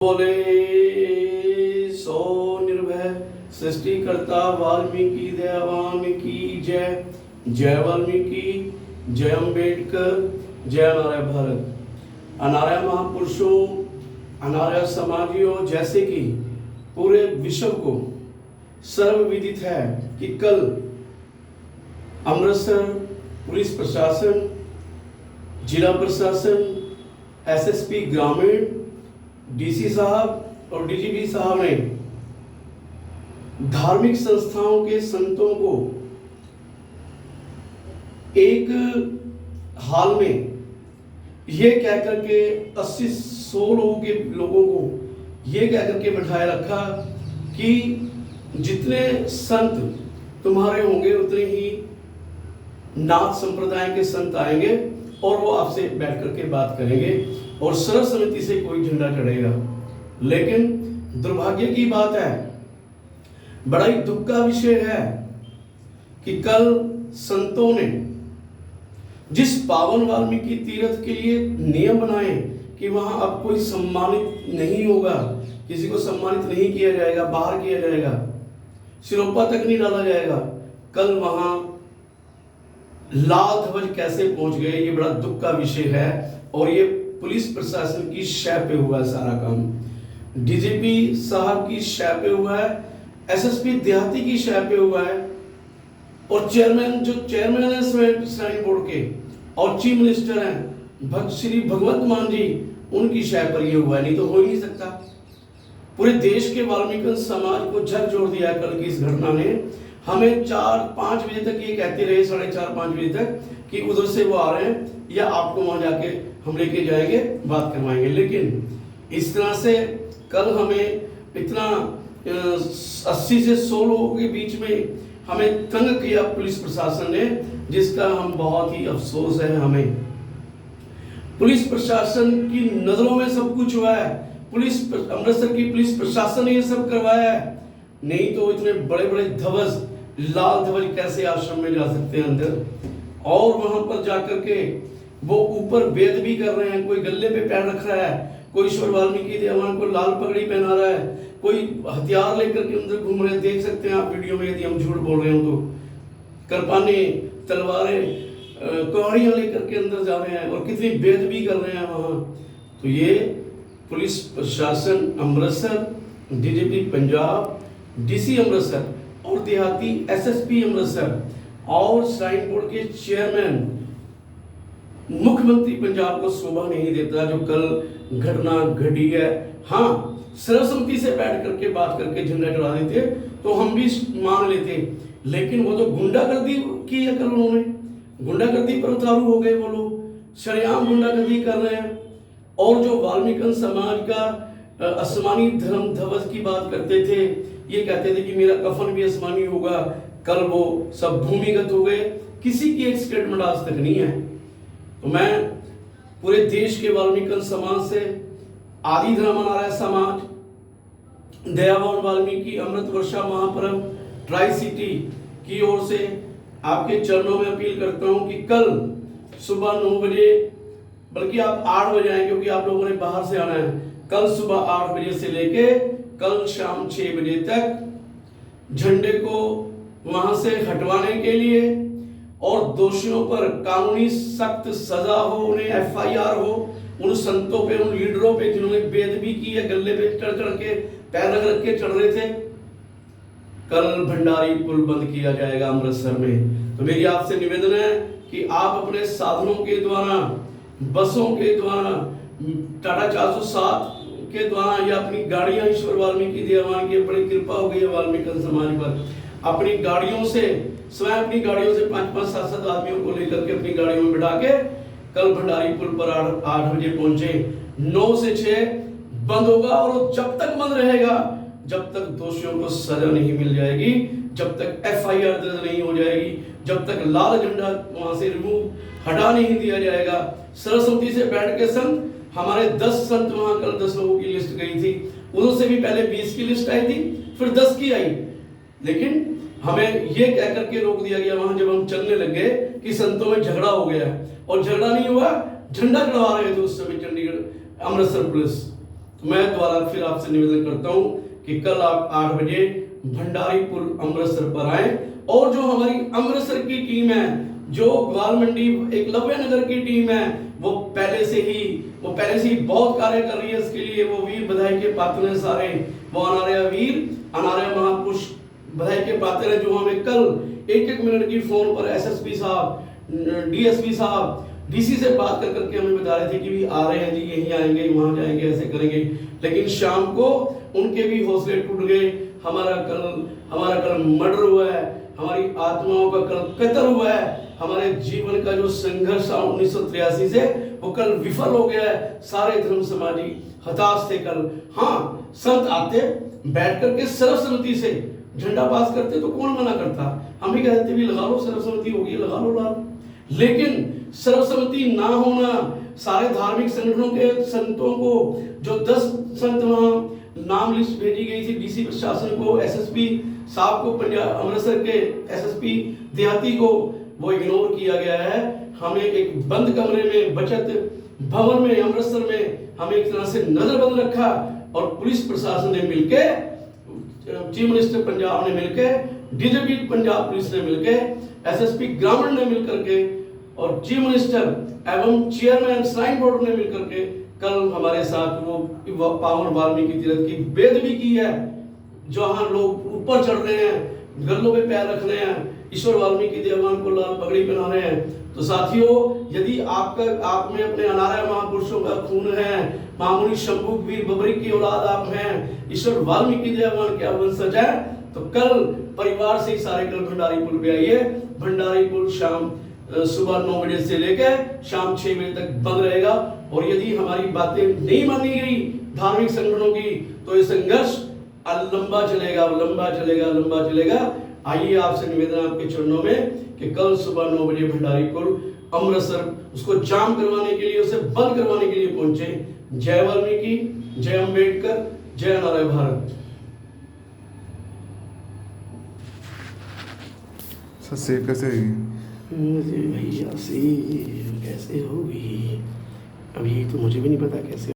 बोले सो निर्भय सृष्टिकर्ता वाल्मीकि दयावान की जय। जय वाल्मीकि, जय अम्बेडकर, जय अनार्य भारत। अनार्य महापुरुषों, अनार्य समाजियों, जैसे कि पूरे विश्व को सर्वविदित है कि कल अमृतसर पुलिस प्रशासन, जिला प्रशासन, एसएसपी ग्रामीण, डीसी साहब और डीजीपी साहब ने धार्मिक संस्थाओं के संतों को एक हाल में यह कहकर के 80-100 लोगों को यह कहकर के बिठाए रखा कि जितने संत तुम्हारे होंगे उतने ही नाथ संप्रदाय के संत आएंगे और वो आपसे बैठ करके बात करेंगे और सर्वसम्मति से कोई झंडा चढ़ेगा। लेकिन दुर्भाग्य की बात है, बड़ा ही दुख का विषय है कि कल संतों ने जिस पावन वाल्मीकि तीर्थ के लिए नियम बनाए कि वहां अब कोई सम्मानित नहीं होगा, किसी को सम्मानित नहीं किया जाएगा, बाहर किया जाएगा, सिरोपा तक नहीं डाला जाएगा, कल वहां लाल ध्वज कैसे पहुंच गए, ये बड़ा दुख का विषय है। और ये पुलिस प्रशासन की शय पे हुआ है सारा काम, डीजीपी साहब की शय पे हुआ है, एसएसपी देहाती की शय पे हुआ है, और चेयरमैन है श्राइन बोर्ड के और चीफ मिनिस्टर हैं श्री भगवंत मान जी, उनकी शय पर ये हुआ है। नहीं तो हो ही नहीं सकता। पूरे देश के वाल्मीकि समाज को झकझोर दिया कल की इस घटना ने। हमें 4-5 बजे तक ये कहते रहे, 4:30-5 बजे तक, कि उधर से वो आ रहे हैं या आपको वहां जाके हम लेके जाएंगे, बात करवाएंगे। लेकिन इस तरह से कल हमें इतना 80 से 100 लोगों के बीच में हमें तंग किया पुलिस प्रशासन ने, जिसका हम बहुत ही अफसोस है। हमें पुलिस प्रशासन की नजरों में सब कुछ हुआ है, अमृतसर की पुलिस प्रशासन ने ये सब करवाया है। नहीं तो इतने बड़े बड़े ध्वज, लाल ध्वज कैसे आश्रम में जा सकते हैं अंदर, और वहां पर जाकर के वो ऊपर वेद भी कर रहे हैं। कोई गले पे पैर रख रहा है, कोई ईश्वर वाल्मीकि देवान को लाल पगड़ी पहना रहा है, कोई हथियार लेकर के अंदर घूम रहे हैं। देख सकते हैं आप वीडियो में, यदि हम झूठ बोल रहे हो तो कृपाने, तलवारें, कौड़ियां लेकर के अंदर जा रहे हैं और कितनी बेदबी कर रहे हैं वहां। तो ये पुलिस प्रशासन अमृतसर, डीजीपी पंजाब, डीसी अमृतसर और देहाती एसएसपी अमृतसर और श्राइन बोर्ड के चेयरमैन, मुख्यमंत्री पंजाब को शोभा नहीं देता जो कल घटना घटी है। हाँ, सर्वसम्मति से बैठ करके बात करके झंडा चढ़ा देते तो हम भी मान लेते, लेकिन वो तो गुंडागर्दी की है। कल उन्होंने गुंडागर्दी पर उतारू हो गए, वो लोग शरेआम गुंडागर्दी कर रहे हैं। और जो वाल्मीकि समाज का आसमानी धर्म ध्वज की बात करते थे, ये कहते थे कि मेरा कफन भी आसमानी होगा, कल वो सब भूमिगत हो गए। किसी की एक स्टेटमेंट आज तक नहीं है। तो मैं पूरे देश के वाल्मीकि समाज से, आदि धर्म अनार्य समाज, दयावान वाल्मीकि अमृत वर्षा महापर्व ट्राई सिटी की ओर से आपके चरणों में अपील करता हूं कि कल सुबह 9 बजे, बल्कि आप 8 बजे आए क्योंकि आप लोगों ने बाहर से आना है, कल सुबह 8 बजे से लेके कल शाम 6 बजे तक झंडे को वहां से हटवाने के लिए और दोषियों पर कानूनी सख्त सजा हो, उन्हें एफआईआर हो, उन संतों पे, उन लीडरों पे जिन्होंने बेदबी की है, गले पे चढ़ के पैर रख के चढ़ रहे थे। कल भंडारी पुल बंद किया जाएगा अमृतसर में। तो मेरी आपसे निवेदन है कि आप अपने साधनों के द्वारा, बसों के द्वारा, टाटा 407 के द्वारा या अपनी गाड़ियां, ईश्वर वाल्मीकि देवान की बड़ी कृपा हो गई है वाल्मीकि समाज पर, अपनी गाड़ियों से, स्वयं अपनी गाड़ियों से 5-5, 7-7 आदमियों को लेकर के अपनी गाड़ियों में बिठा के कल भंडारी पुल पर 8 बजे पहुंचे। 9 से 6 बंद होगा और जब तक बंद रहेगा, जब तक दोषियों को सजा नहीं मिल जाएगी, जब तक एफआईआर दर्ज नहीं हो जाएगी, जब तक लाल झंडा वहां से रिमूव हटा नहीं दिया जाएगा। सर्वसम्मति से बैठ के संत, हमारे 10 संत, वहां कल 10 लोगों की लिस्ट गई थी, उधर से भी पहले 20 की लिस्ट आई थी, फिर 10 की आई। लेकिन हमें यह कह करके रोक दिया गया वहां जब हम चलने लगे कि संतों में झगड़ा हो गया, और झगड़ा नहीं हुआ, झंडा चढ़वा रहे थे उस समय चंडीगढ़ अमृतसर पुलिस। तो मैं दोबारा फिर आपसे निवेदन करता हूं कि कल आप 8 बजे भंडारी पुल अमृतसर पर आए, और जो हमारी अमृतसर की टीम है, जो ग्वाल मंडी एकलव्य नगर की टीम है, वो पहले से ही बहुत कार्य कर रही है इसके लिए। वो वीर बधाई के पात्र हैं सारे, वो अनार्य वीर अनार्य महापुरुष बधाई के पात्र हैं, जो हमें कल एक मिनट की फोन पर एसएसपी साहब, डीएसपी साहब, डीसी से बात कर करके हमें बता रहे थे कि भी आ रहे हैं जी, यहीं आएंगे, वहां जाएंगे, ऐसे करेंगे। लेकिन शाम को उनके भी हौसले टूट गए। हमारा कल मर्डर हुआ है, हमारी आत्माओं का कल कत्ल हुआ है, हमारे जीवन का जो संघर्ष 1983 से वो कल विफल हो गया है। सारे धर्म समाजी हताश थे कल। हाँ, संत आते बैठ करके सर्वसम्मति से झंडा पास करते तो कौन मना करता, हम ही कहते भी लगा लो, सर्वसम्मति होगी, लगा लो लाल। लेकिन सर्वसम्मति ना होना, सारे धार्मिक संगठनों के संतों को, जो 10 संत वहां नाम लिस्ट भेजी गई थी डीसी प्रशासन को, एसएसपी साहब को, पंजाब अमृतसर के एसएसपी देहाती को, वो इग्नोर किया गया है। हमें एक बंद कमरे में, बचत भवन में अमृतसर में हमें एक तरह से नजरबंद रखा, और पुलिस प्रशासन ने मिलकर, चीफ मिनिस्टर पंजाब ने मिलकर, डीजीपी पंजाब पुलिस ने मिलकर, एसएसपी ग्रामीण ने मिलकर के, और चीफ मिनिस्टर एवं चेयरमैन श्राइन बोर्ड ने मिलकर के कल हमारे साथ वो पावन वाल्मीकि तीर्थ की बेदबी की है। जहां लोग ऊपर चढ़ रहे हैं, गल्लों पे पैर रख रहे हैं, ईश्वर वाल्मीकि देवान को लाल पगड़ी पहना रहे हैं। तो साथियों, यदि आप में अपने अनार्य महापुरुषों का खून है, महामुनि शंभुक वीर बबरी की औलाद आप हैं, ईश्वर वाल्मीकि देवान के वंशज है, तो कल परिवार से ही सारे कल भंडारी पुल पे आइए। भंडारी पुल शाम सुबह 9 बजे से लेकर शाम 6 बजे तक बंद रहेगा। और यदि हमारी बातें नहीं मानी गई धार्मिक संगठनों की, तो ये संघर्ष लंबा चलेगा। आइए, आपसे निवेदन आपके चरणों में कि कल सुबह 9 बजे भंडारी पुल अमृतसर उसको जाम करवाने के लिए, उसे बंद करवाने के लिए पहुंचे। जय वाल्मीकि, जय अम्बेडकर, जय नारायण भारत। सेव कैसे भैया से कैसे होगी, अभी तो मुझे भी नहीं पता कैसे।